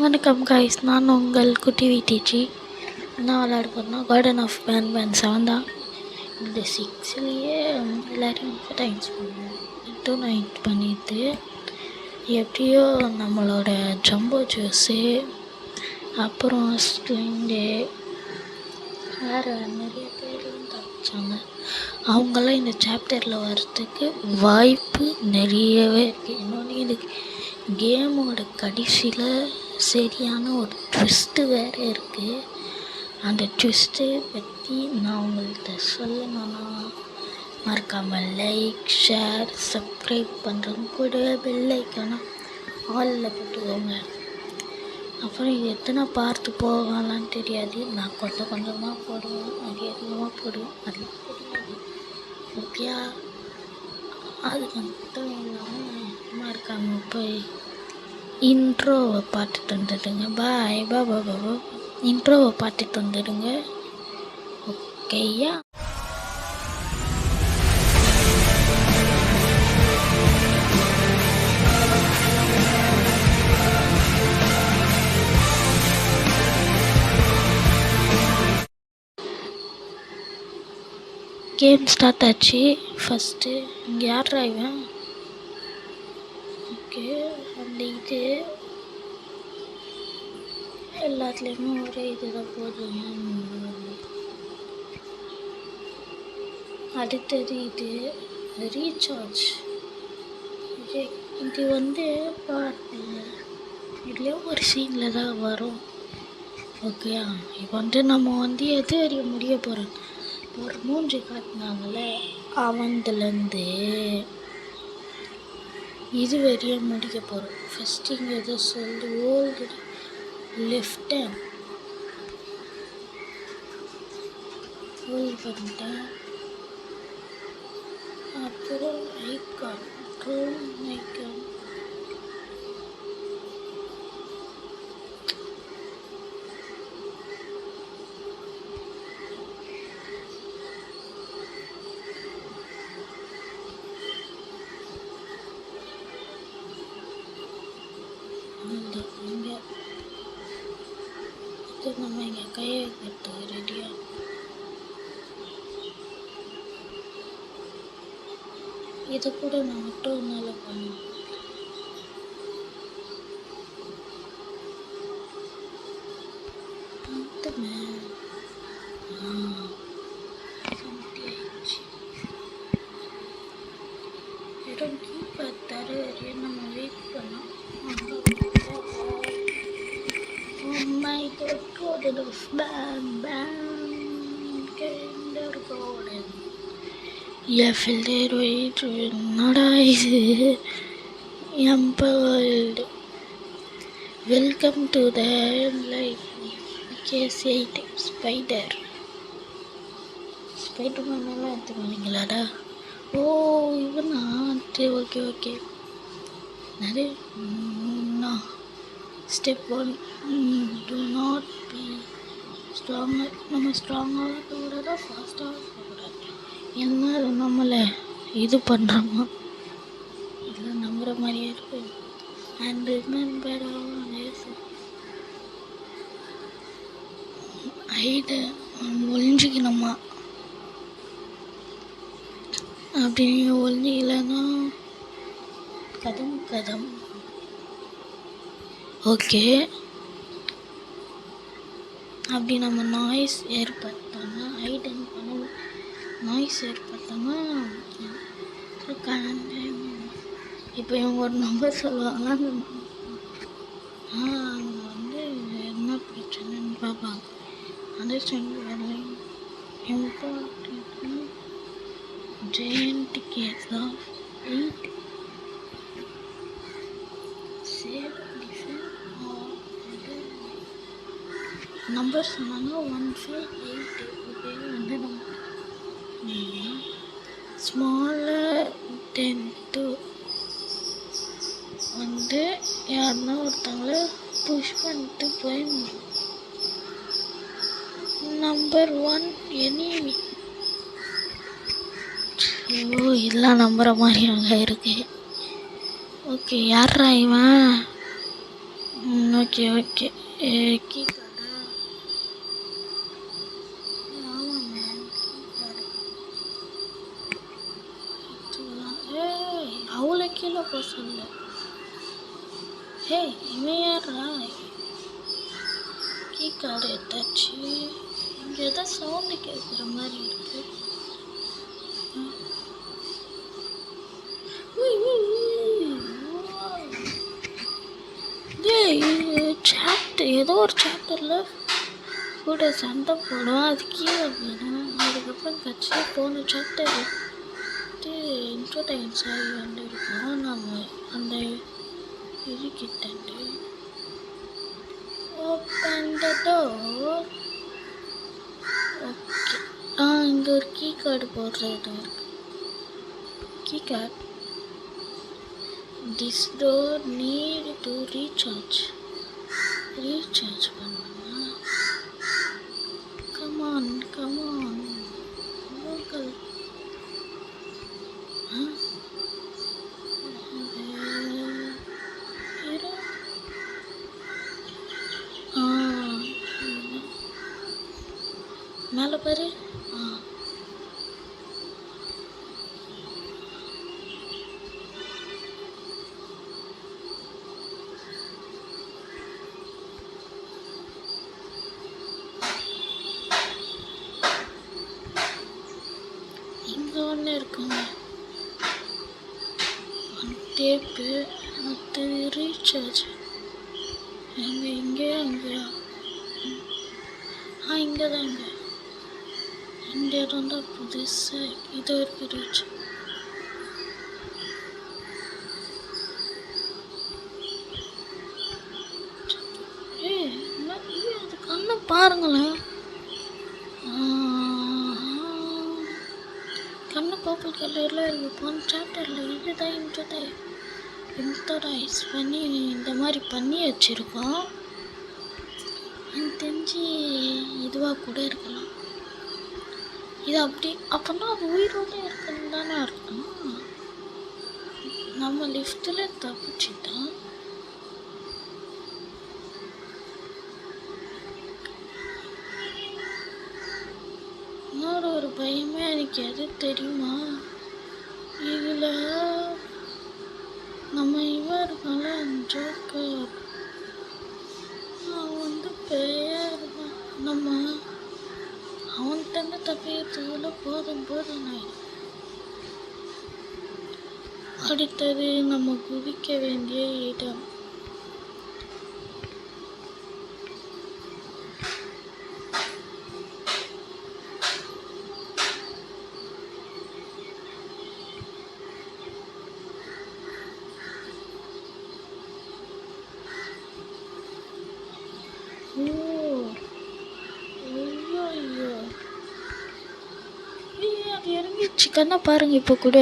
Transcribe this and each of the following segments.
வணக்கம் காய்ஸ், நான் உங்கள் குட்டி விடிஜி. நான் விளையாட போகிறேன்னா கார்டன் ஆஃப் பேன் 7 தான். இந்த 6லேயே எல்லோரையும் டைம் நைட் பண்ணிட்டு எப்படியோ நம்மளோட ஜம்போ ஜூஸு, அப்புறம் ஸ்லிங்கு, வேறு நிறைய பேர்லாம் தப்பிச்சாங்க. அவங்களாம் இந்த சாப்டரில் வர்றதுக்கு வாய்ப்பு நிறையவே இருக்குது. இன்னொன்று இதுக்கு கேமோட கடைசியில் சரியான ஒரு ட்விஸ்ட்டு வேறு இருக்குது. அந்த ட்விஸ்ட்டை பற்றி நான் உங்கள்கிட்ட சொல்லணும்னா மறக்காமல் லைக், ஷேர், சப்ஸ்கிரைப் பண்ணுறவங்க கூட பெல் ஐக்கான ஆலில் போட்டுக்கோங்க. அப்புறம் இது எத்தனை பார்த்து போகலான்னு தெரியாது. நான் கொஞ்சம் கொஞ்சமாக போடுவேன், அதிகமாக போடுவேன், அதெல்லாம் தெரியாது. ஓகே, அது மட்டும் இல்லாமல் மறக்காமல் போய் இன்ட்ரோவை பார்த்துட்டு வந்துடுங்க. பாய் பாபா பாபா, இன்ட்ரோவை பார்த்துட்டு வந்துடுங்க. ஓகேயா? கேம் ஸ்டார்ட் ஆச்சு. ஃபஸ்ட்டு இங்கே யார் இவன்? ஓகே, அந்த இது எல்லாத்துலேயுமே ஒரே இதுதான் போடுறீங்க. அடுத்தது இது ரீசார்ஜ். இது வந்து இதுலேயே ஒரு சீனில் தான் வரும். ஓகே, இப்போ வந்து நம்ம வந்து எது அறிய முடிய போகிறோம். ஒரு மூஞ்சி காட்டினாங்களே, அவன்லேருந்து இது வரைய முடிக்க போகிறோம். ஃபஸ்ட்டு இங்கே எதோ சொல்லி ஓல்டு லெஃப்ட் ஹேண்ட் ஹோல்ட் பண்ணிட்டேன். அப்புறம் ஐக்கான் ட்ரோன் ஐக்கான் இங்கே நம்ம இங்கே கையை வைக்கிறது ரெடியாக. இதை கூட நான் மட்டும் ஒன்றால் பண்ணுவேன். பார்த்தாரு வரையும் நம்ம வெயிட் பண்ணோம். My God, Garden of Ban Kindergarten. என்னடா இது? எம்பர்ல்டு. வெல்கம் டு த லைஃப் கேஸ்8 ஸ்பைடர். ஸ்பைடர்மேனெல்லாம் எடுத்துக்கீங்களாடா? ஓ, இவனா? Okay okay. நிறைய step 1, do not be stronger. நம்ம ஸ்ட்ராங்காக இருக்கக்கூடாதா, ஃபாஸ்ட்டாக இருக்கக்கூடாது. என்ன நம்மளை இது பண்ணுறோமா, இதெல்லாம் நம்புகிற மாதிரியே இருக்கு. அண்ட் ரிமெம்பர் ஐடு ஒழிஞ்சிக்கணுமா. அப்படி நீங்கள் ஒழிஞ்சிக்கலன்னா கதம். ஓகே, அப்படி நம்ம நாய்ஸ் ஏற்பட்டாங்க ஐடன் பண்ணணும். நாய்ஸ் ஏற்பட்டாங்க. இப்போ இவங்க ஒரு நம்பர் சொல்லுவாங்க. அங்கே வந்து என்ன பிரச்சனைன்னு பார்ப்பாங்க. அண்டர்ஸ்டாண்ட் வேலை important. Giant case of 8 save defend number சொன்னாங்க. 158. ஓகே, வந்து நம்ம ஸ்மாலர் 10 வந்து யாருன்னா ஒருத்தவங்கள புஷ் பண்ணிட்டு போய் நம்பர் 1 எனிமி. ஓ, இதெல்லாம் நம்புகிற மாதிரி அங்கே இருக்கு. ஓகே, யாரா இவன்? Okay okay. கீ கார்டா? ஆமாங்க, கீ கார்டு. ஏய், அவ்வளோ கீழே போக சொல்லு. ஏய், இவன் யாரா? கீ கார்டு எடுத்தாச்சு. இங்கே ஏதோ சவுண்டு கேட்குற மாதிரி இருக்கு. சாப்டர், ஏதோ ஒரு சாப்டரில் கூட சண்டை போடும், அது கீழே போயிடும். அதுக்கப்புறம் கட்சியாக போன சாப்டர் இன்ட்ரோடைன்ஸ் ஆகி வந்துருக்கோம் நம்ம அந்த இதுக்கிட்ட. Open the door. ஓகே. இங்கே ஒரு கீ கார்டு போடுறது இருக்கு. Key card. This door need to recharge பண்ணணுமா? Come on come on local. மேலே பாரு. இங்கே ஒன்று இருக்குங்க, டேப்பு, மற்ற ரீசார்ஜ். இங்கேயா? இங்கே தான். இந்த இடம் தான் புதுசு. இது ஒரு ரீச். அது கண்ணை பாருங்களேன். கண்ணு பர்பிள் கலரில் இருக்கு. போன சாப்டரில் இதுதான் இன்ட்ரோடைஸ் பண்ணி இந்த மாதிரி பண்ணி வச்சுருக்கோம். எனக்கு தெரிஞ்சு இதுவாக கூட இருக்கலாம். இது அப்படி அப்படின்னா அது உயிரோடு இருக்குன்னு தானே அர்த்தம். நம்ம லிஃப்ட்டில் தப்பிச்சிட்டோம். இன்னொரு ஒரு பயமே எனக்கு எது தெரியுமா, இதில் நம்ம இவன் இருக்கால ஜோக்கர், அவன் வந்து பேயா இருக்கான். நம்ம அவன்கிட்ட தப்பிக்கிறதுக்குள்ள போதும் ஆயிடும். அடுத்தது நம்ம குதிக்க வேண்டிய இடம். கண்ணா பாருங்க, இப்போ கூட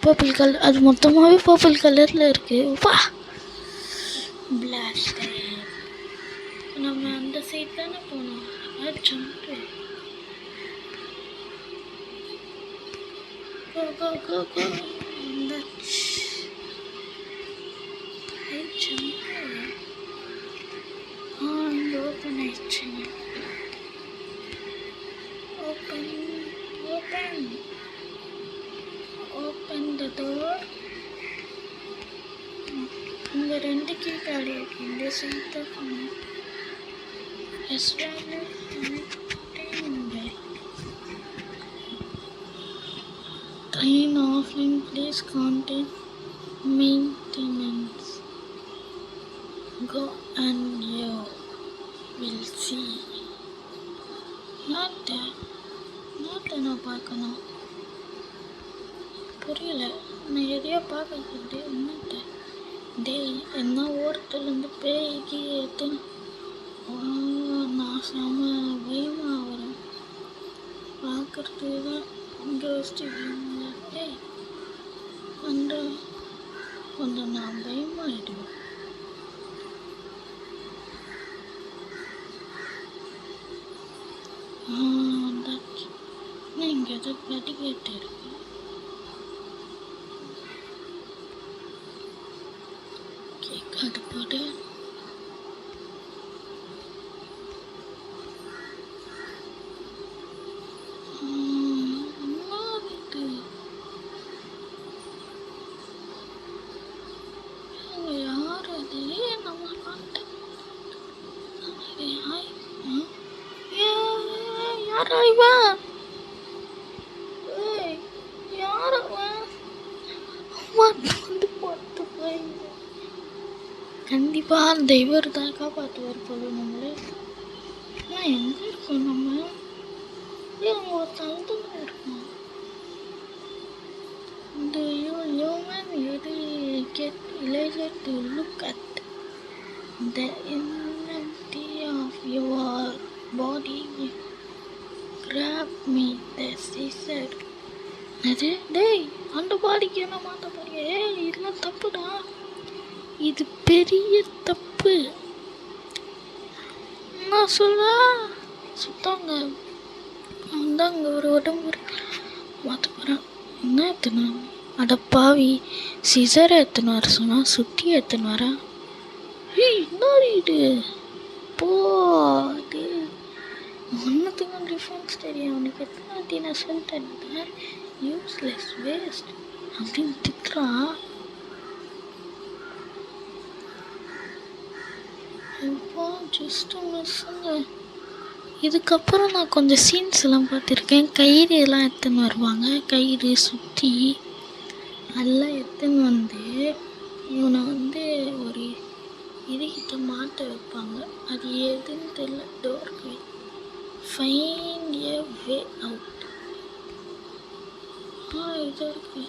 பர்பிள் கலர், அது மொத்தமாகவே பர்பிள் கலரில் இருக்கு. வா பிளாஸ்ட். நம்ம அந்த சைட் தானே போனோம். அது ஜம்ப்பு. கோ ஜம்ப்பு. இங்கே ஓப்பன் ஆயிடுச்சுங்க. Open the door. இங்கே 2 கீ கார்டு இருக்கு. இந்த சைட் தான் போகணும். Train offline, please contact maintenance. Go and you will see. Not நான் பார்க்கணும். புரியல, நான் எதையோ பார்க்கறது. என்னட்ட என்ன ஓரத்துலேருந்து பேய்க்கு எத்தனை நான் செம பயமாக வரேன் பார்க்கறதுக்கு தான். இங்கே வச்சுட்டு அந்த கொஞ்சம் நான் பயமாகிடுவேன். இங்கே ஏதோ படிக்கட்டு இருக்கு. கேக் அது போட்டு வா. ஏய், யார் அவன்? வந்து பார்த்து போய் கண்டிப்பா அந்த இவர் தான் காப்பாற்றுவார் போல நம்மளே. ஆனால் எங்கே இருக்கோம் நம்ம? அங்கே ஒரு தளத்துல இருக்கோம். Do you human really get pleasure to look at the entirety of your body? Grab me, the scissor. அது டேய் அந்த பாடிக்கு என்ன மாற்ற போறிய? ஏய் இதெல்லாம் தப்புடா, இது பெரிய தப்பு. நான் சொல்ல சுத்தாங்க அந்தாங்க ஒரு உடம்பு மாற்ற போகிறேன். என்ன எத்தனை அட பாவி, சிசரை எத்தனை வர சொன்னா சுற்றி எத்தனை வரேன். ஏய் என்ன இது போது? ஒன்றுத்துக்கும் டிஃப்ரென்ஸ் தெரியும் அவனுக்கு. எத்தனை வாட்டி நான் சொல்லிட்டேன் யூஸ்லெஸ் வேஸ்ட் அப்படின்னு திட்டுறான். இப்போ ஜஸ்ட் மிஸ்ஸுங்க. இதுக்கப்புறம் நான் கொஞ்சம் சீன்ஸ் எல்லாம் பார்த்துருக்கேன். கயிறு எல்லாம் எடுத்துன்னு வருவாங்க, கயிறு சுற்றி எல்லாம் எடுத்துன்னு வந்து இவனை வந்து ஒரு இதுகிட்ட மாட்ட வைப்பாங்க. அது எதுன்னு தெரியல. டோருக்கு ஃபைண்ட் எ வே அவுட். இது இருக்கு.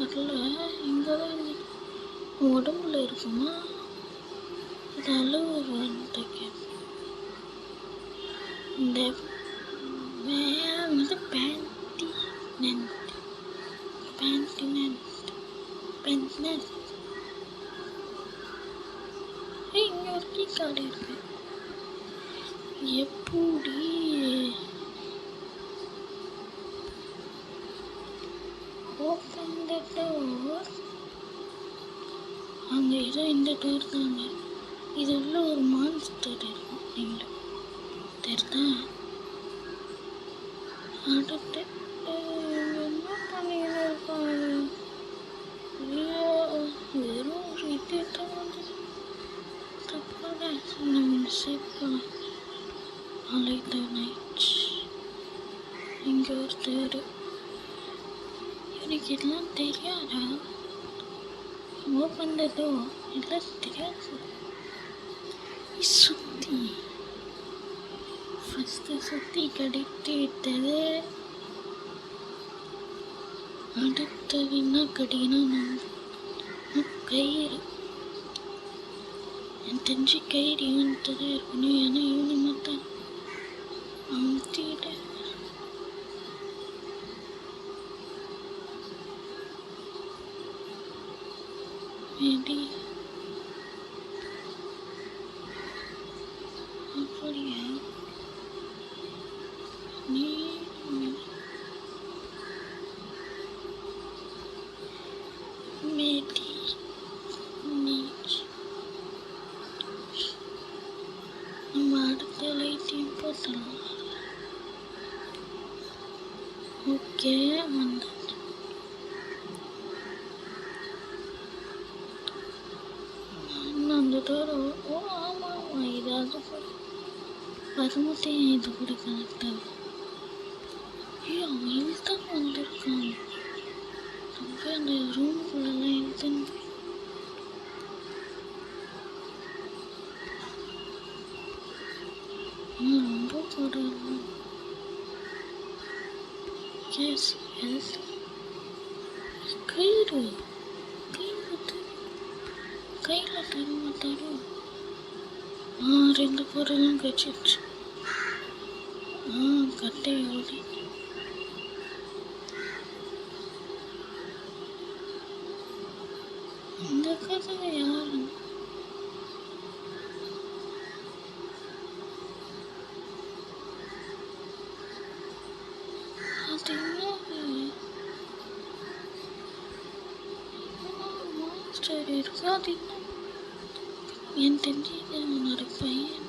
வரல, இங்கே தான் உடம்புல இருக்குமா? இது அளவு வந்துட்டு இந்த வந்து பேண்டினன்ட் இங்கே ஒரு கீ கார்டு இருக்கு. எப்படி ஓப்பன் த டோர்? அங்கே ஏதோ இந்த டோர் தாங்க. இது உள்ள ஒரு மான்ஸ்டர் இருக்கும். இல்லை தெரியுதா? அடுத்து என்ன பண்ணிக்கிட்டு இருக்காங்க? வெறும் ஒரு இது வந்து தப்பாக நம்ம சேர்க்கலாம். நாளைக்கு நைட் இங்கே ஒருத்தர். எனக்கு இதெல்லாம் தெரியாதா? ஓப்பன் த டோர் இதெல்லாம் தெரியாது. சுத்தி ஃபஸ்ட்டு சுத்தி கடித்து விட்டது. அடுத்தது என்ன கடிக்கணும்? கயிறு. எனக்கு தெரிஞ்சு கயிறு இவன்ட்டு தான் இருக்கணும். ஏன்னா இவனு மட்டும் அமுத்திட்டு மேபி அப்படியா? நீ மேடி நம்ம அடுத்த லைட்டையும் போட்டலாம். ஓகே வந்து அந்த டோர். ஓ ஆமாம் ஆமாம், இதாவது பருமத்தையும் இது கூட கனெக்ட் ஆகும். ஐயோ அவன் இழுத்தான் வந்திருக்கான். ரொம்ப அந்த ரூம்குள்ளெல்லாம் இழுத்துன்னு ரொம்ப போடலாம். எஸ் எஸ் கயிறு கையில் தருமாட்டாரோ? ரெண்டு பொருளும் கச்சிடுச்சு. கட்டையோடு இந்த கதை யாரு? அது மாஸ்டர் இருக்கு. அது என் தெரிஞ்சு அவனோட பையன்.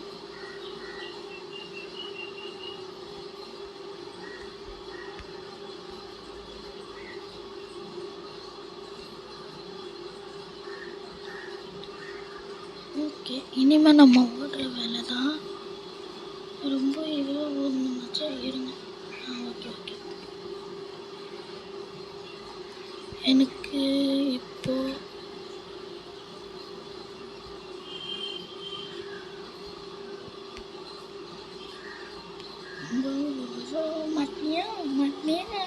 ஓகே, இனிமேல் நம்ம ஓடுற வேலை தான். ரொம்ப இதுவாக ஓடணுமாச்சா, இருங்க. Okay okay. எனக்கு இப்போ மாட்டினியா மாட்டினியா,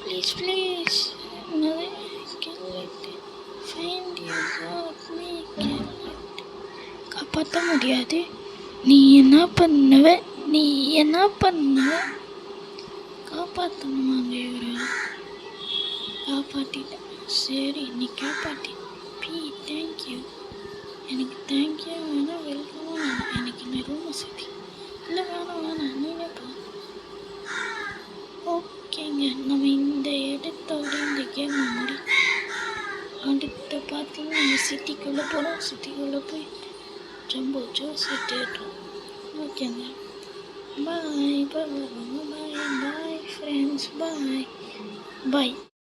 ப்ளீஸ் ப்ளீஸ். என்னது ஃபைண்ட் யூ காட் மீ, காப்பாற்ற முடியாது. நீ என்ன பண்ணுவ, நீ என்ன பண்ணுவ? காப்பாற்றணுமாங்க இவரு, காப்பாற்றிட்டேன். சரி, நீ காப்பாற்றி பி, தேங்க்யூ. எனக்கு தேங்க்யூ வேணாம், வெல்கமும் வேணாம். எனக்கு இந்த ரூமை சுற்றி இல்லை, வேணாம் வேணாம், நீனே போ. ஓகேங்க, நம்ம இந்த இடத்தோட இந்த கேம் முடி. அடுத்த பார்த்தீங்கன்னா நம்ம சிட்டிக்குள்ளே போகிறோம். சிட்டிக்குள்ளே போய் ஜம்போ ஜோஸ் தேடுறோம். ஓகேங்க, பாய் பாய் பாய் பாய் ஃப்ரெண்ட்ஸ், பாய் பாய்.